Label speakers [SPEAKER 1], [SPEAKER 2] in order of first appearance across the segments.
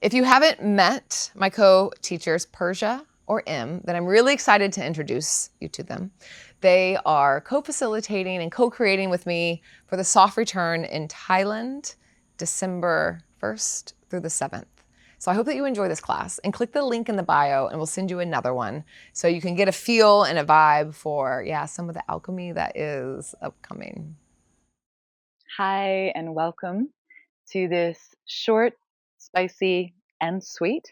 [SPEAKER 1] If you haven't met my co-teachers, Persia or Im, then I'm really excited to introduce you to them. They are co-facilitating and co-creating with me for the soft return in Thailand, December 1st through the 7th. So I hope that you enjoy this class, and click the link in the bio and we'll send you another one so you can get a feel and a vibe for, some of the alchemy that is upcoming.
[SPEAKER 2] Hi, and welcome to this short, spicy, and sweet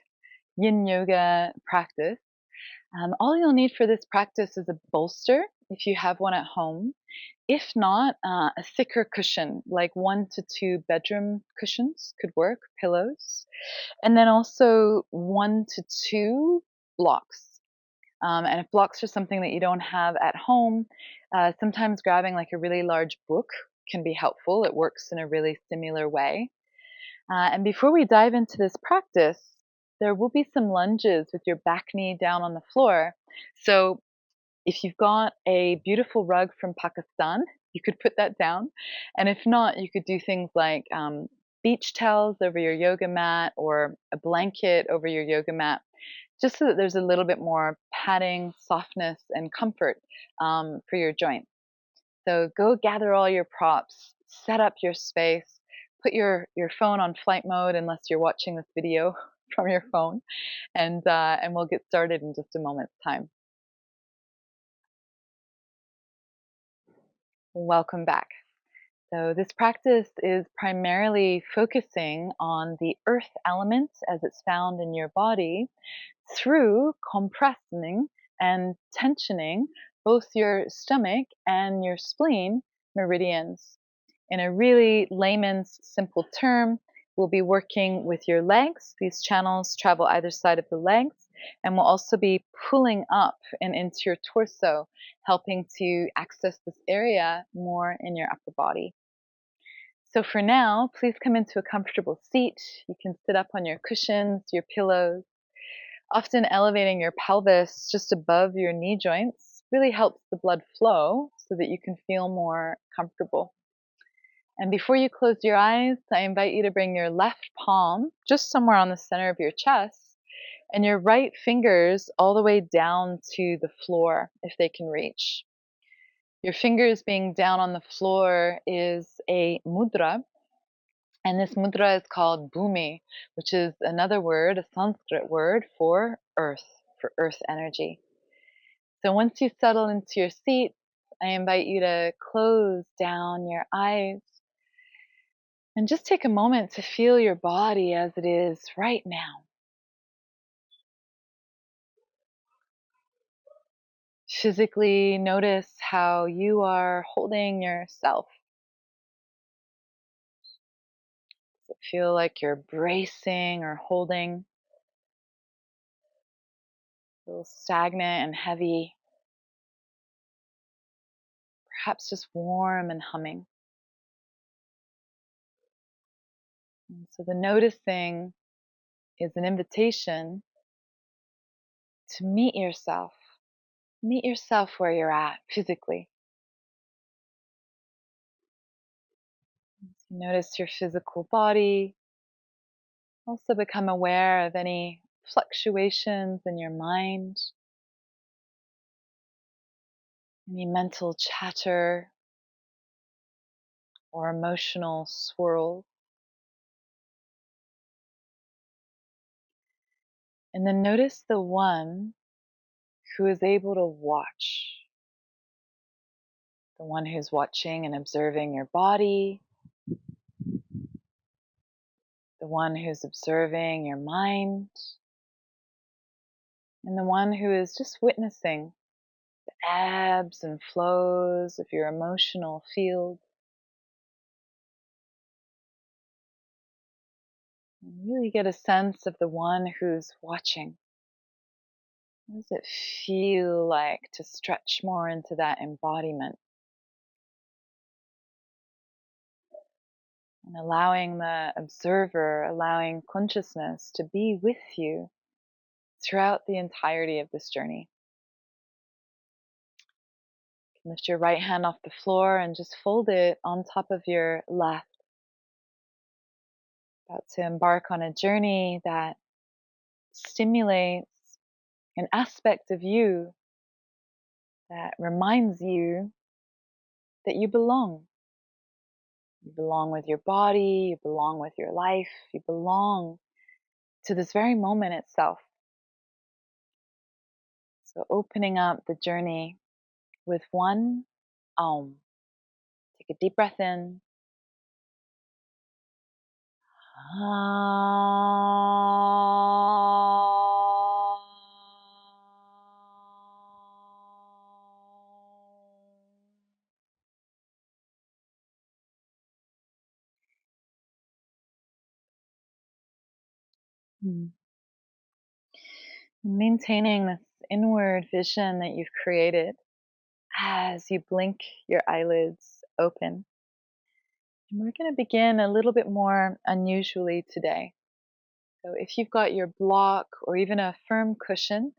[SPEAKER 2] yin yoga practice. All you'll need for this practice is a bolster if you have one at home. If not, a thicker cushion, like 1 to 2 bedroom cushions could work, pillows. And then also 1 to 2 blocks. And if blocks are something that you don't have at home, sometimes grabbing like a really large book can be helpful. It works in a really similar way. And before we dive into this practice, there will be some lunges with your back knee down on the floor. So if you've got a beautiful rug from Pakistan, you could put that down. And if not, you could do things like beach towels over your yoga mat or a blanket over your yoga mat, just so that there's a little bit more padding, softness, and comfort for your joints. So go gather all your props, set up your space, put your phone on flight mode unless you're watching this video from your phone, and we'll get started in just a moment's time. Welcome back. So this practice is primarily focusing on the earth element as it's found in your body through compressing and tensioning both your stomach and your spleen meridians. In a really layman's simple term, we'll be working with your legs. These channels travel either side of the legs, and we'll also be pulling up and into your torso, helping to access this area more in your upper body. So for now, please come into a comfortable seat. You can sit up on your cushions, your pillows. Often elevating your pelvis just above your knee joints really helps the blood flow so that you can feel more comfortable. And before you close your eyes, I invite you to bring your left palm just somewhere on the center of your chest and your right fingers all the way down to the floor if they can reach. Your fingers being down on the floor is a mudra, and this mudra is called bhumi, which is another word, a Sanskrit word for earth energy. So once you settle into your seat, I invite you to close down your eyes and just take a moment to feel your body as it is right now. Physically notice how you are holding yourself. Does it feel like you're bracing or holding? Feel stagnant and heavy, perhaps just warm and humming. And so the noticing is an invitation to meet yourself. Meet yourself where you're at physically. Notice your physical body. Also become aware of any fluctuations in your mind, any mental chatter or emotional swirls. And then notice the one who is able to watch, the one who's watching and observing your body, the one who's observing your mind, and the one who is just witnessing the ebbs and flows of your emotional field. And really get a sense of the one who's watching. What does it feel like to stretch more into that embodiment? And allowing the observer, allowing consciousness to be with you throughout the entirety of this journey. You can lift your right hand off the floor and just fold it on top of your left. About to embark on a journey that stimulates an aspect of you that reminds you that you belong. You belong with your body, you belong with your life, you belong to this very moment itself. So, opening up the journey with one Aum. Take a deep breath in. Mm. Maintaining this inward vision that you've created as you blink your eyelids open. And we're going to begin a little bit more unusually today. So if you've got your block or even a firm cushion,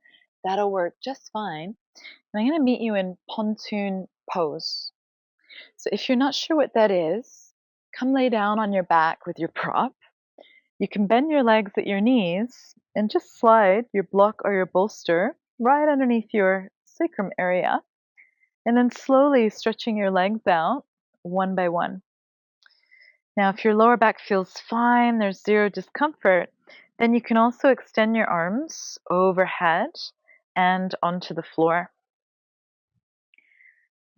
[SPEAKER 2] that'll work just fine. And I'm going to meet you in Pontoon pose. So if you're not sure what that is, come lay down on your back with your prop. You can bend your legs at your knees and just slide your block or your bolster right underneath your sacrum area. And then slowly stretching your legs out one by one. Now, if your lower back feels fine, there's zero discomfort, then you can also extend your arms overhead and onto the floor.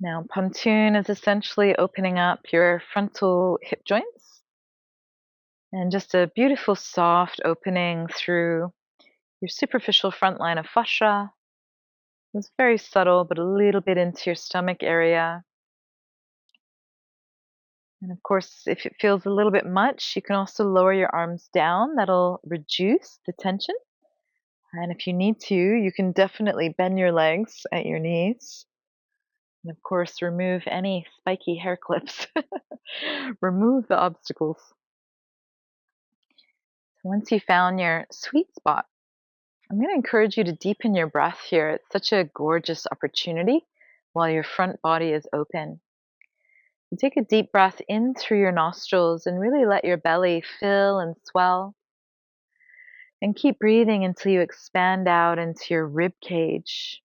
[SPEAKER 2] Now, Pontoon is essentially opening up your frontal hip joints and just a beautiful soft opening through your superficial front line of fascia. It's very subtle, but a little bit into your stomach area. And of course, if it feels a little bit much, you can also lower your arms down. That'll reduce the tension. And if you need to, you can definitely bend your legs at your knees. And of course, remove any spiky hair clips. Remove the obstacles. Once you found your sweet spot, I'm going to encourage you to deepen your breath here. It's such a gorgeous opportunity while your front body is open. Take a deep breath in through your nostrils and really let your belly fill and swell. And keep breathing until you expand out into your rib cage.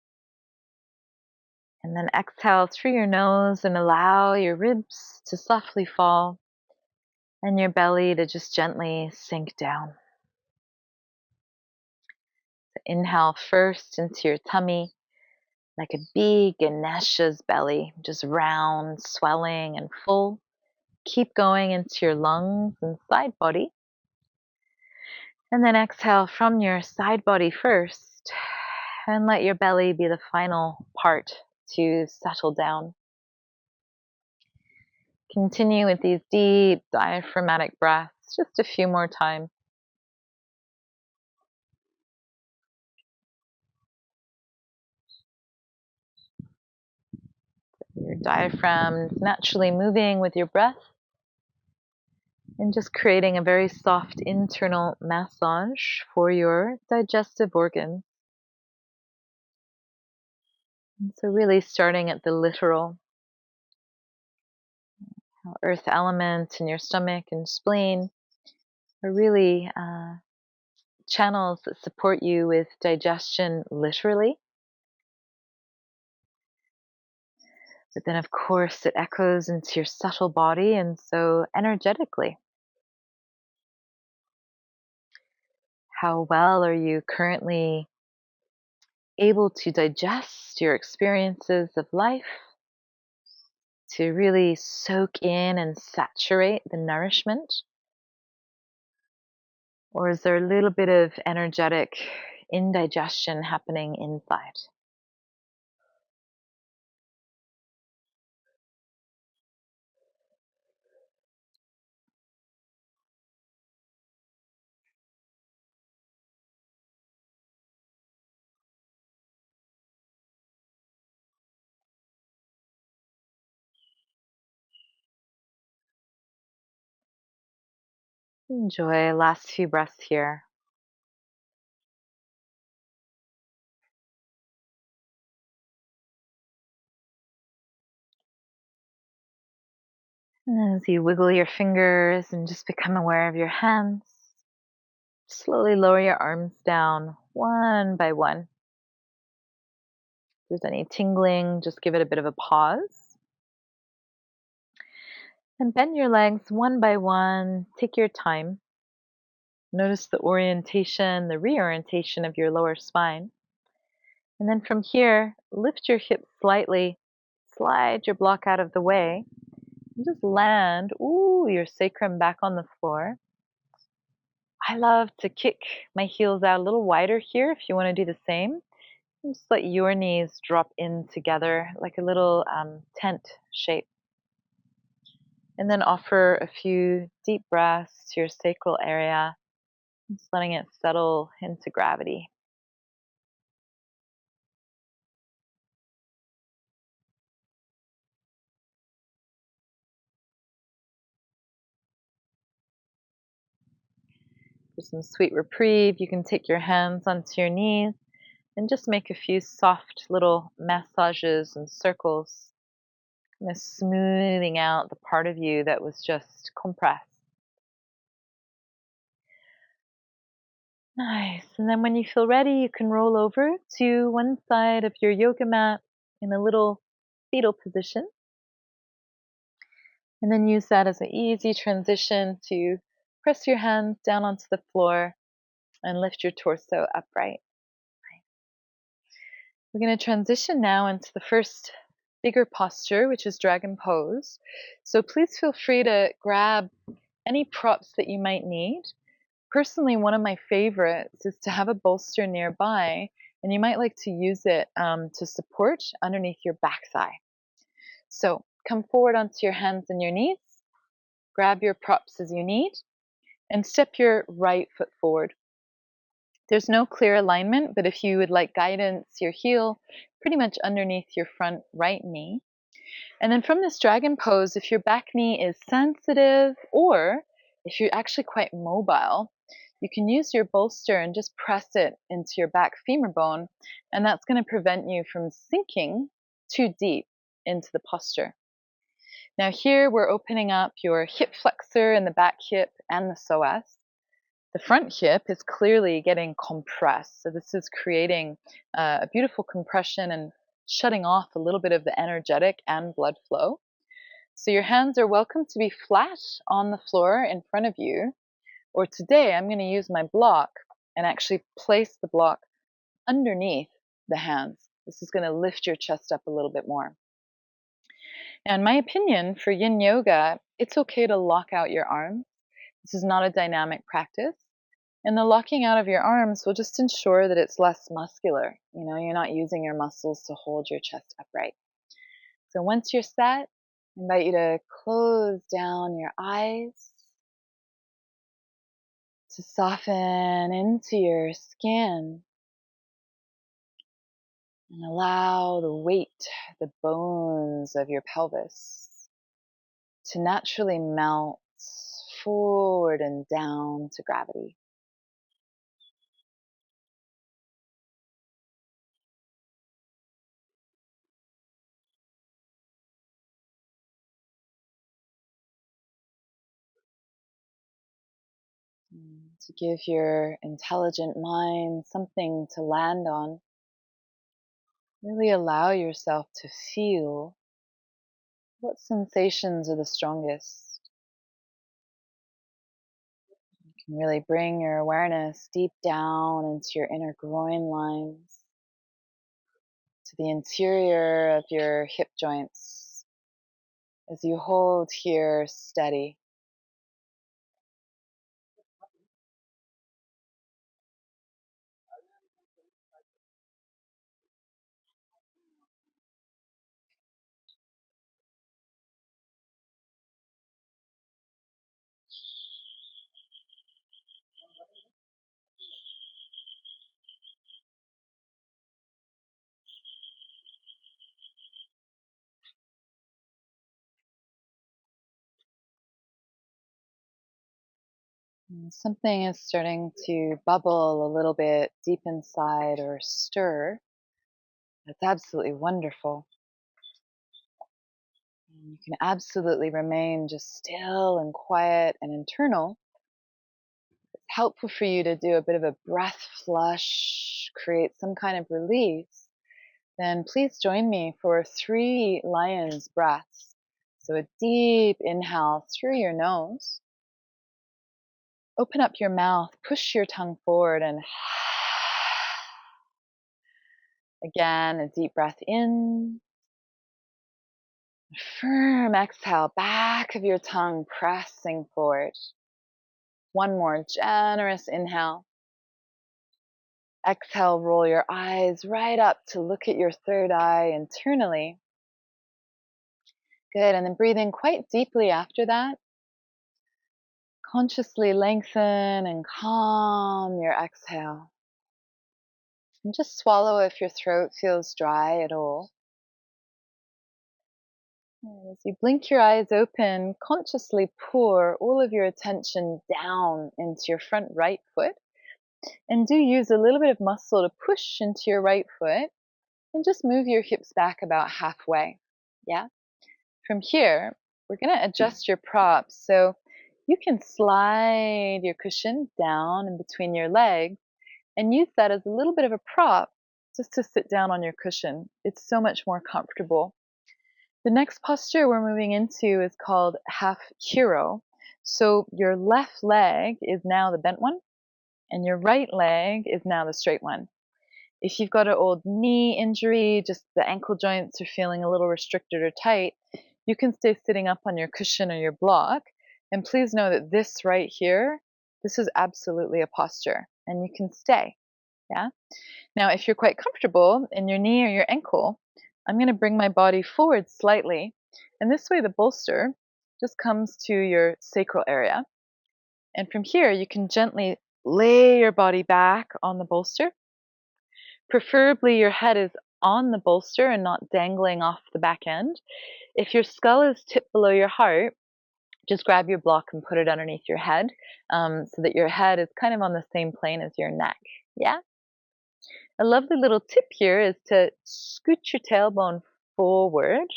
[SPEAKER 2] And then exhale through your nose and allow your ribs to softly fall and your belly to just gently sink down. So inhale first into your tummy, like a big Ganesha's belly, just round, swelling, and full. Keep going into your lungs and side body. And then exhale from your side body first, and let your belly be the final part to settle down. Continue with these deep diaphragmatic breaths just a few more times. Your diaphragm is naturally moving with your breath and just creating a very soft internal massage for your digestive organs. And so really starting at the literal, earth element in your stomach and spleen are really channels that support you with digestion literally. But then, of course, it echoes into your subtle body and so energetically. How well are you currently able to digest your experiences of life, to really soak in and saturate the nourishment? Or is there a little bit of energetic indigestion happening inside? Enjoy last few breaths here. As you wiggle your fingers and just become aware of your hands, slowly lower your arms down one by one. If there's any tingling, just give it a bit of a pause. And bend your legs one by one. Take your time. Notice the orientation, the reorientation of your lower spine. And then from here, lift your hips slightly, slide your block out of the way, and just land, your sacrum back on the floor. I love to kick my heels out a little wider here if you want to do the same. And just let your knees drop in together like a little tent shape. And then offer a few deep breaths to your sacral area, just letting it settle into gravity. For some sweet reprieve, you can take your hands onto your knees and just make a few soft little massages and circles, kind of smoothing out the part of you that was just compressed. Nice. And then when you feel ready, you can roll over to one side of your yoga mat in a little fetal position. And then use that as an easy transition to press your hands down onto the floor and lift your torso upright. We're going to transition now into the first bigger posture, which is dragon pose. So please feel free to grab any props that you might need. Personally, one of my favorites is to have a bolster nearby, and you might like to use it to support underneath your back thigh. So come forward onto your hands and your knees, grab your props as you need, and step your right foot forward. There's no clear alignment, but if you would like guidance, your heel pretty much underneath your front right knee. And then from this dragon pose, if your back knee is sensitive or if you're actually quite mobile, you can use your bolster and just press it into your back femur bone, and that's going to prevent you from sinking too deep into the posture. Now here we're opening up your hip flexor in the back hip and the psoas. The front hip is clearly getting compressed, so this is creating a beautiful compression and shutting off a little bit of the energetic and blood flow. So your hands are welcome to be flat on the floor in front of you, or today I'm going to use my block and actually place the block underneath the hands. This is going to lift your chest up a little bit more. Now, in my opinion, for yin yoga, it's okay to lock out your arms. This is not a dynamic practice. And the locking out of your arms will just ensure that it's less muscular. You're not using your muscles to hold your chest upright. So once you're set, I invite you to close down your eyes, to soften into your skin, and allow the weight, the bones of your pelvis to naturally melt forward and down to gravity. To give your intelligent mind something to land on, really allow yourself to feel what sensations are the strongest. You can really bring your awareness deep down into your inner groin lines, to the interior of your hip joints as you hold here steady. And something is starting to bubble a little bit deep inside or stir. That's absolutely wonderful. You can absolutely remain just still and quiet and internal. It's helpful for you to do a bit of a breath flush, create some kind of release. Then please join me for 3 lion's breaths. So a deep inhale through your nose. Open up your mouth, push your tongue forward, and again, a deep breath in. Firm exhale, back of your tongue pressing forward. One more generous inhale. Exhale, roll your eyes right up to look at your third eye internally. Good, and then breathe in quite deeply after that. Consciously lengthen and calm your exhale. And just swallow if your throat feels dry at all. And as you blink your eyes open, consciously pour all of your attention down into your front right foot. And do use a little bit of muscle to push into your right foot. And just move your hips back about halfway. Yeah? From here, we're going to adjust your props. So you can slide your cushion down in between your legs and use that as a little bit of a prop just to sit down on your cushion. It's so much more comfortable. The next posture we're moving into is called half hero. So your left leg is now the bent one, and your right leg is now the straight one. If you've got an old knee injury, just the ankle joints are feeling a little restricted or tight, you can stay sitting up on your cushion or your block. And please know that this right here, this is absolutely a posture, and you can stay. Yeah. Now, if you're quite comfortable in your knee or your ankle, I'm going to bring my body forward slightly. And this way the bolster just comes to your sacral area. And from here, you can gently lay your body back on the bolster. Preferably your head is on the bolster and not dangling off the back end. If your skull is tipped below your heart, just grab your block and put it underneath your head so that your head is kind of on the same plane as your neck. Yeah? A lovely little tip here is to scoot your tailbone forward.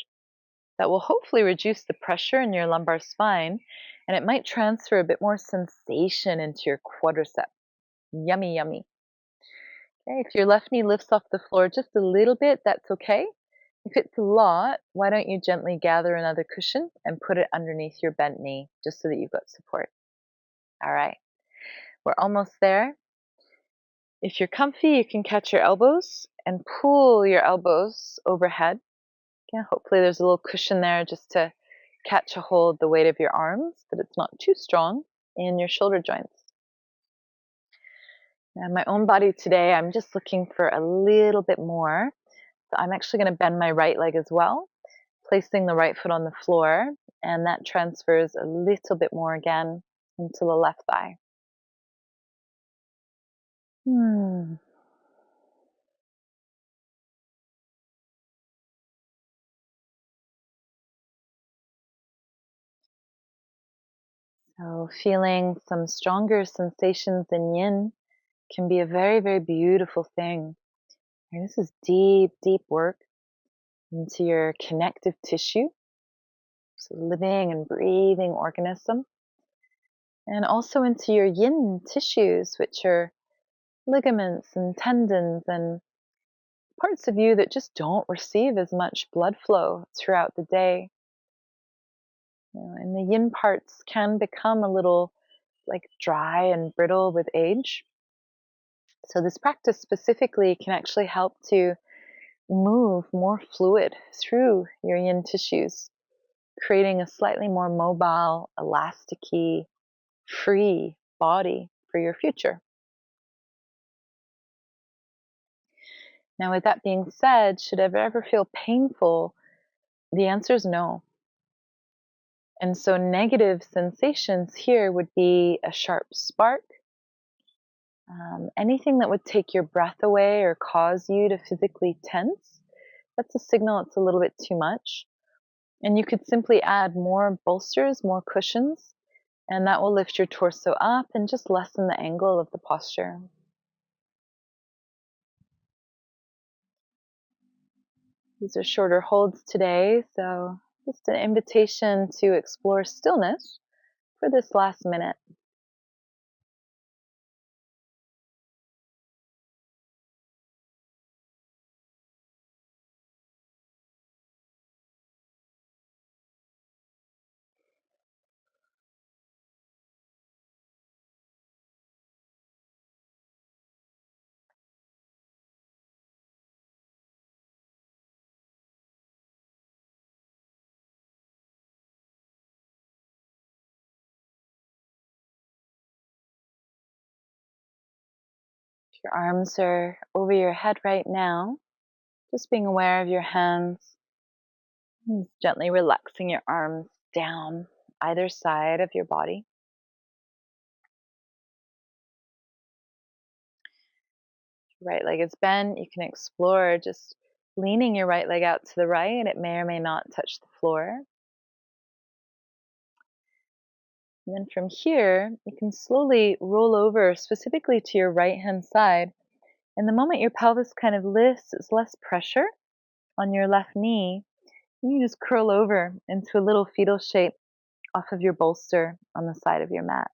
[SPEAKER 2] That will hopefully reduce the pressure in your lumbar spine, and it might transfer a bit more sensation into your quadriceps. Yummy, yummy. Okay, if your left knee lifts off the floor just a little bit, that's okay. If it's a lot, why don't you gently gather another cushion and put it underneath your bent knee, just so that you've got support. All right, we're almost there. If you're comfy, you can catch your elbows and pull your elbows overhead. Yeah, hopefully there's a little cushion there just to catch a hold the weight of your arms, but it's not too strong in your shoulder joints. And my own body today, I'm just looking for a little bit more. So I'm actually going to bend my right leg as well, placing the right foot on the floor, and that transfers a little bit more again into the left thigh. So feeling some stronger sensations in yin can be a very, very beautiful thing. And this is deep, deep work into your connective tissue, so living and breathing organism, and also into your yin tissues, which are ligaments and tendons and parts of you that just don't receive as much blood flow throughout the day. And the yin parts can become a little like dry and brittle with age. So this practice specifically can actually help to move more fluid through your yin tissues, creating a slightly more mobile, elasticy, free body for your future. Now, with that being said, should it ever feel painful? The answer is no. And so negative sensations here would be a sharp spark, anything that would take your breath away or cause you to physically tense. That's a signal it's a little bit too much. And you could simply add more bolsters, more cushions, and that will lift your torso up and just lessen the angle of the posture. These are shorter holds today, so Just an invitation to explore stillness for this last minute. If your arms are over your head right now, just being aware of your hands, and gently relaxing your arms down either side of your body. Right leg is bent. You can explore just leaning your right leg out to the right. It may or may not touch the floor. And then from here, you can slowly roll over specifically to your right hand side. And the moment your pelvis kind of lifts, it's less pressure on your left knee. You just curl over into a little fetal shape off of your bolster on the side of your mat.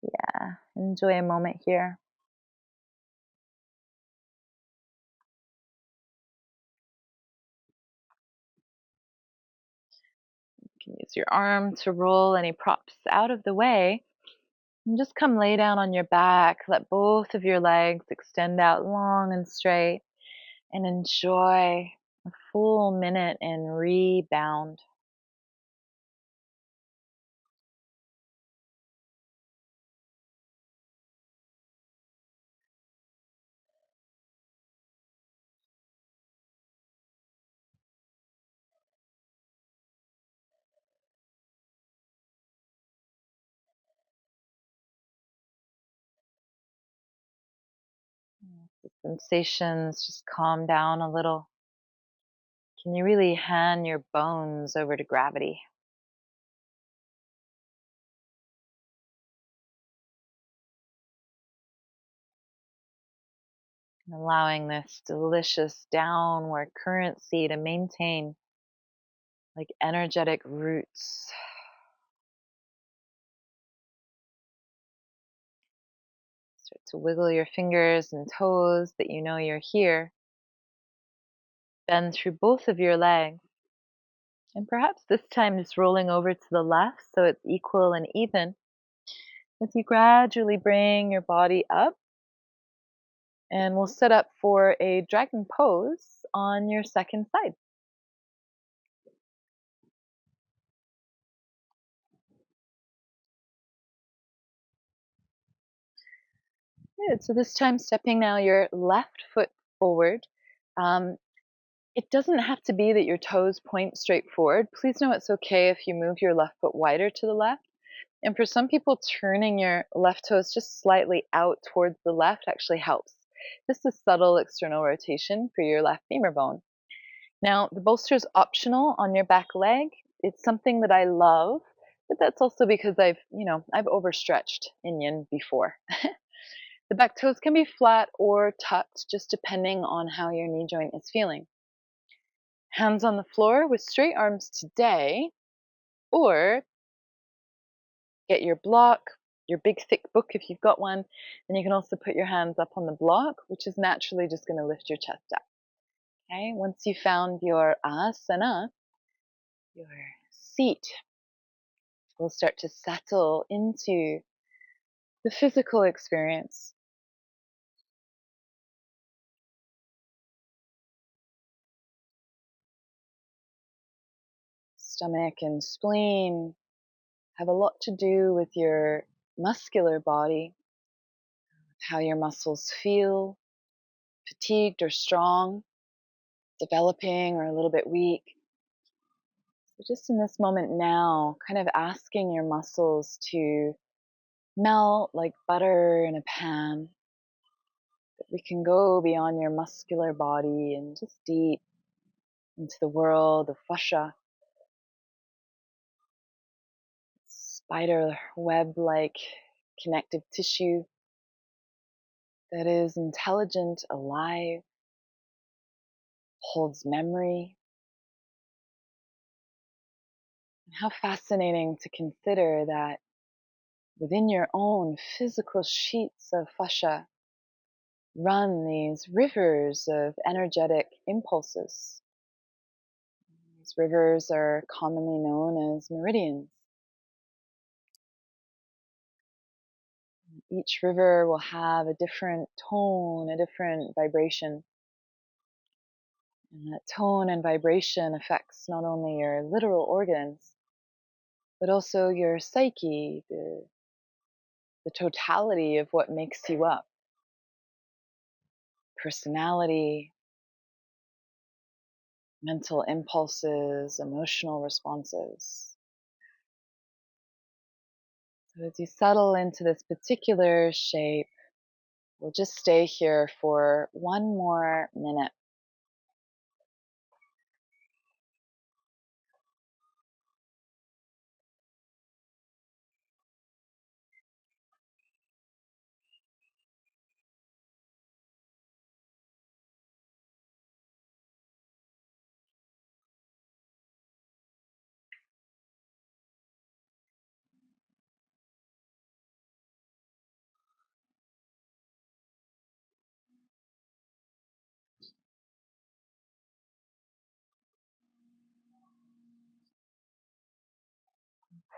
[SPEAKER 2] Yeah, enjoy a moment here. You can use your arm to roll any props out of the way. And just come lay down on your back. Let both of your legs extend out long and straight. And enjoy a full minute and rebound. The sensations just calm down a little. Can you really hand your bones over to gravity? And allowing this delicious downward currency to maintain like energetic roots. Start to wiggle your fingers and toes that you know you're here. Bend through both of your legs. And perhaps this time just rolling over to the left so it's equal and even. As you gradually bring your body up, and we'll set up for a dragon pose on your second side. Good. So this time, stepping now your left foot forward. Um, it doesn't have to be that your toes point straight forward. Please know it's okay if you move your left foot wider to the left. And for some people, turning your left toes just slightly out towards the left actually helps. Just a subtle external rotation for your left femur bone. Now, the bolster is optional on your back leg. It's something that I love, but that's also because I've overstretched in yin before. The back toes can be flat or tucked, just depending on how your knee joint is feeling. Hands on the floor with straight arms today, or get your block, your big thick book if you've got one, and you can also put your hands up on the block, which is naturally just going to lift your chest up. Okay, once you've found your asana, your seat, we'll start to settle into the physical experience. Stomach and spleen have a lot to do with your muscular body, how your muscles feel, fatigued or strong, developing or a little bit weak. So just in this moment now, kind of asking your muscles to melt like butter in a pan. That we can go beyond your muscular body and just deep into the world of fascia, spider web-like connective tissue that is intelligent, alive, holds memory, How fascinating to consider that within your own physical sheets of fascia run these rivers of energetic impulses. These rivers are commonly known as meridians. Each river will have a different tone, a different vibration. And that tone and vibration affects not only your literal organs, but also your psyche, the totality of what makes you up. Personality, mental impulses, emotional responses. So as you settle into this particular shape, we'll just stay here for one more minute.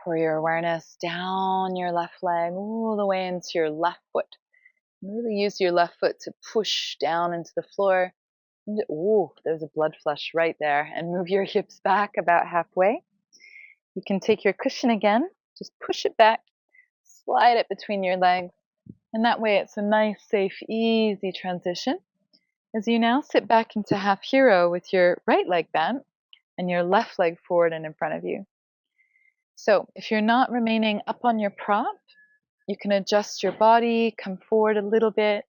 [SPEAKER 2] Pour your awareness down your left leg, all the way into your left foot. Really use your left foot to push down into the floor. Ooh, there's a blood flush right there. And move your hips back about halfway. You can take your cushion again, just push it back, slide it between your legs. And that way it's a nice, safe, easy transition. As you now sit back into half hero with your right leg bent and your left leg forward and in front of you. So if you're not remaining up on your prop, you can adjust your body, come forward a little bit,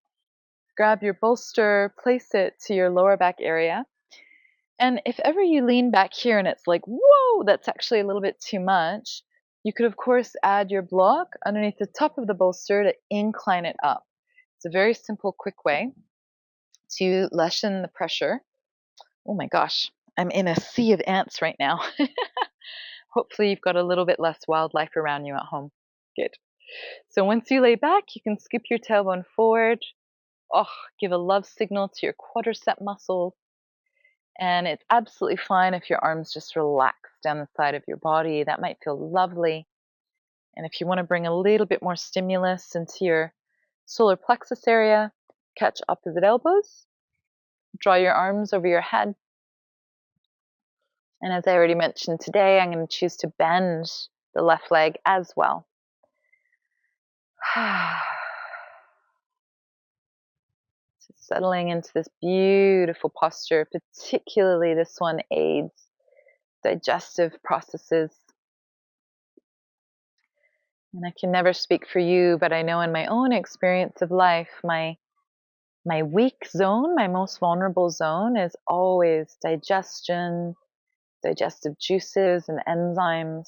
[SPEAKER 2] grab your bolster, place it to your lower back area. And if ever you lean back here and it's like, whoa, that's actually a little bit too much, you could, of course, add your block underneath the top of the bolster to incline it up. It's a very simple, quick way to lessen the pressure. Oh my gosh, I'm in a sea of ants right now. Hopefully you've got a little bit less wildlife around you at home. Good. So once you lay back, you can scoop your tailbone forward. Oh, give a love signal to your quadricep muscles. And it's absolutely fine if your arms just relax down the side of your body. That might feel lovely. And if you want to bring a little bit more stimulus into your solar plexus area, catch opposite elbows, draw your arms over your head. And as I already mentioned today, I'm going to choose to bend the left leg as well. Settling into this beautiful posture, particularly this one aids digestive processes. And I can never speak for you, but I know in my own experience of life, my weak zone, my most vulnerable zone is always digestion, digestive juices and enzymes,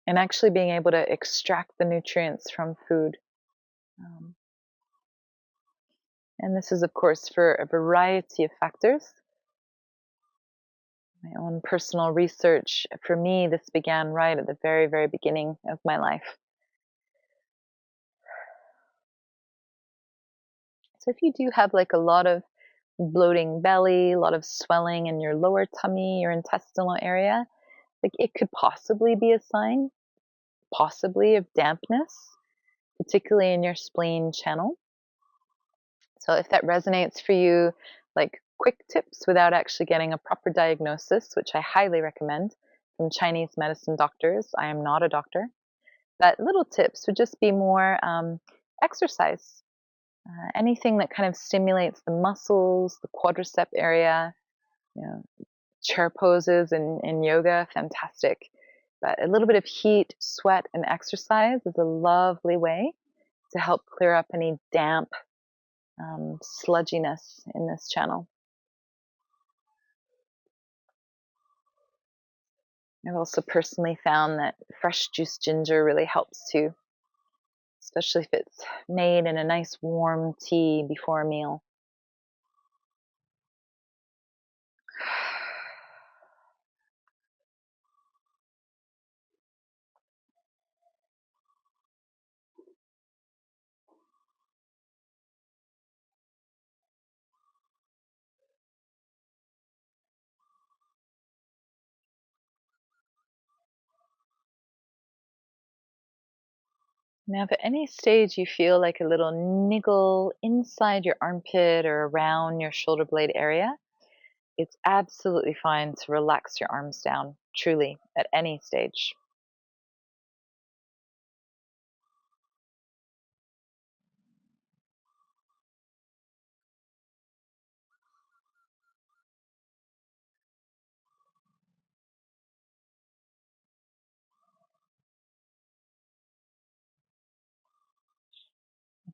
[SPEAKER 2] and actually being able to extract the nutrients from food. And this is, of course, for a variety of factors. My own personal research, for me, this began right at the very, very beginning of my life. So if you do have like a lot of bloating belly, a lot of swelling in your lower tummy, your intestinal area, like it could possibly be a sign, possibly of dampness, particularly in your spleen channel. So if that resonates for you, like quick tips without actually getting a proper diagnosis, which I highly recommend from Chinese medicine doctors. I am not a doctor. But little tips would just be more exercise. Anything that kind of stimulates the muscles, the quadricep area, you know, chair poses in yoga, fantastic. But a little bit of heat, sweat, and exercise is a lovely way to help clear up any damp sludginess in this channel. I've also personally found that fresh juiced ginger really helps too, especially if it's made in a nice warm tea before a meal. Now, if at any stage you feel like a little niggle inside your armpit or around your shoulder blade area, it's absolutely fine to relax your arms down, truly, at any stage.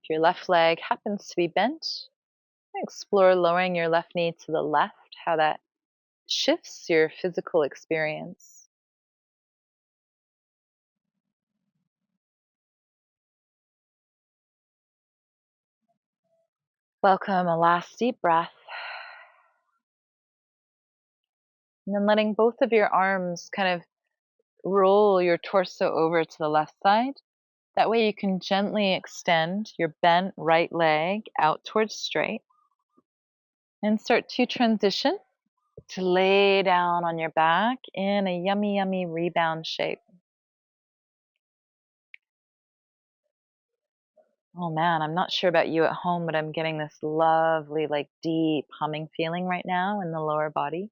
[SPEAKER 2] If your left leg happens to be bent, explore lowering your left knee to the left, how that shifts your physical experience. Welcome a last deep breath. And then letting both of your arms kind of roll your torso over to the left side. That way you can gently extend your bent right leg out towards straight and start to transition to lay down on your back in a yummy, yummy rebound shape. Oh man, I'm not sure about you at home, but I'm getting this lovely, like deep humming feeling right now in the lower body.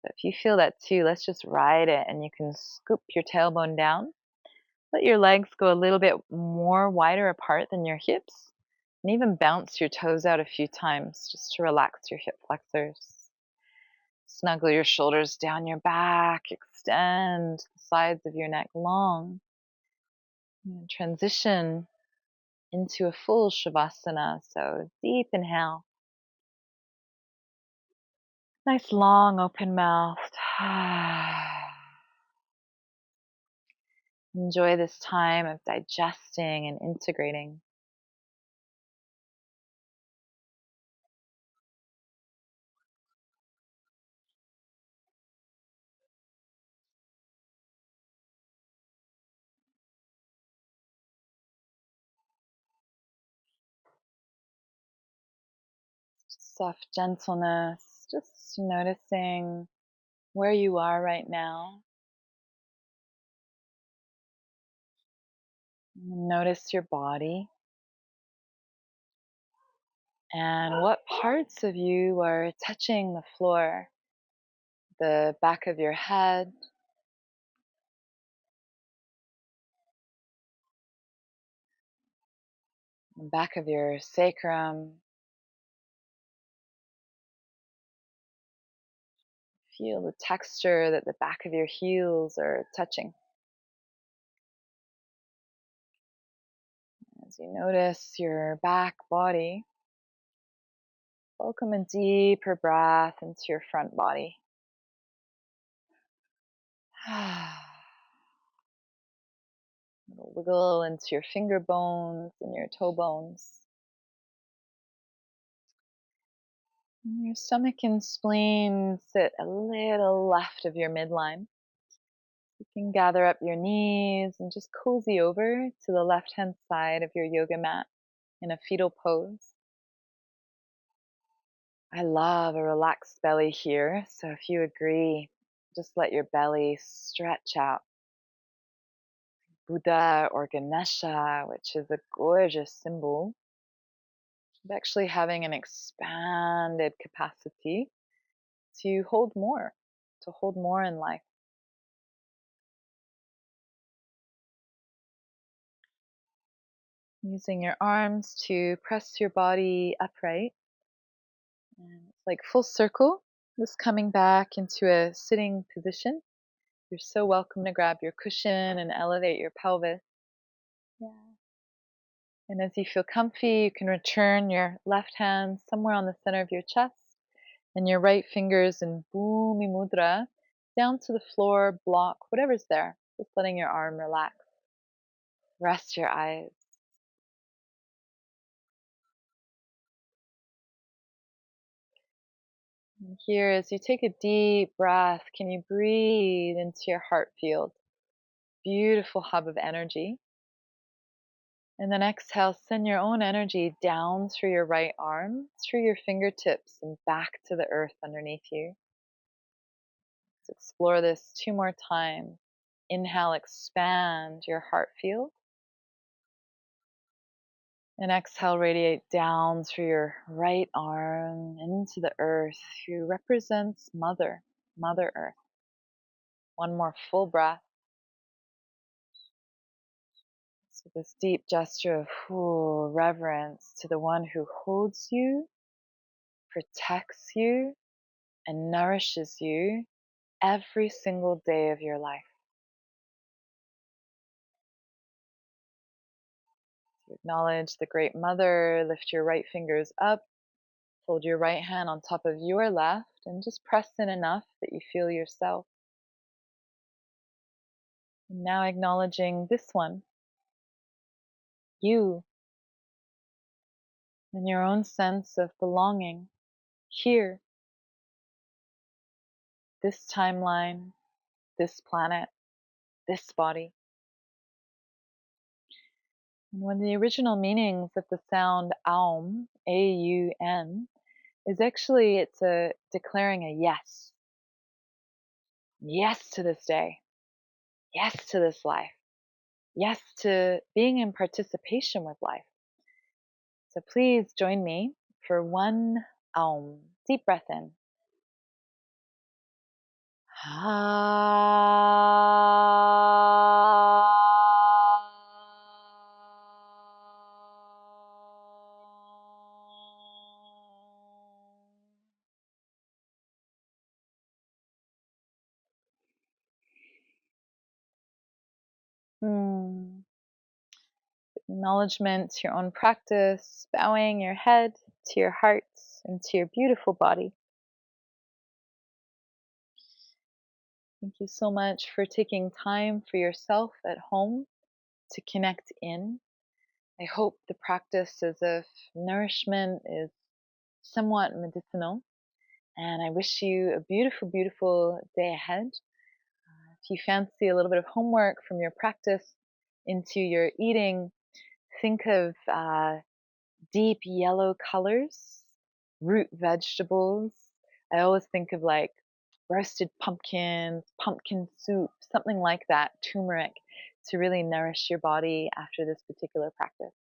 [SPEAKER 2] So if you feel that too, let's just ride it, and you can scoop your tailbone down. Let your legs go a little bit more wider apart than your hips, and even bounce your toes out a few times just to relax your hip flexors. Snuggle your shoulders down your back, extend the sides of your neck long, and transition into a full Savasana. So deep inhale, nice long open mouth. Enjoy this time of digesting and integrating. Soft gentleness, just noticing where you are right now. Notice your body and what parts of you are touching the floor. The back of your head, the back of your sacrum. Feel the texture that the back of your heels are touching. As you notice your back body, welcome a deeper breath into your front body. Little wiggle into your finger bones and your toe bones. And your stomach and spleen sit a little left of your midline. You can gather up your knees and just cozy over to the left-hand side of your yoga mat in a fetal pose. I love a relaxed belly here, so if you agree, just let your belly stretch out. Buddha or Ganesha, which is a gorgeous symbol of actually having an expanded capacity to hold more in life. Using your arms to press your body upright. And it's like full circle, just coming back into a sitting position. You're so welcome to grab your cushion and elevate your pelvis. Yeah. And as you feel comfy, you can return your left hand somewhere on the center of your chest and your right fingers in Bhumi Mudra down to the floor, block, whatever's there. Just letting your arm relax. Rest your eyes. And here, as you take a deep breath, can you breathe into your heart field? Beautiful hub of energy. And then exhale, send your own energy down through your right arm, through your fingertips, and back to the earth underneath you. Let's explore this 2 more times. Inhale, expand your heart field. And exhale, radiate down through your right arm into the earth, who represents Mother, Mother Earth. One more full breath. So this deep gesture of reverence to the one who holds you, protects you, and nourishes you every single day of your life. So acknowledge the Great Mother, lift your right fingers up, fold your right hand on top of your left, and just press in enough that you feel yourself. And now acknowledging this one, you, and your own sense of belonging here, this timeline, this planet, this body. And when the original meanings of the sound Aum, A-U-M, is actually it's a declaring a yes. Yes to this day. Yes to this life. Yes to being in participation with life. So please join me for one Aum. Deep breath in. Hmm. Acknowledgement to your own practice, bowing your head to your heart and to your beautiful body. Thank you so much for taking time for yourself at home to connect in. I hope the practice is of nourishment is somewhat medicinal, and I wish you a beautiful, beautiful day ahead. If you fancy a little bit of homework from your practice into your eating, think of deep yellow colors, root vegetables. I always think of like roasted pumpkins, pumpkin soup, something like that, turmeric, to really nourish your body after this particular practice.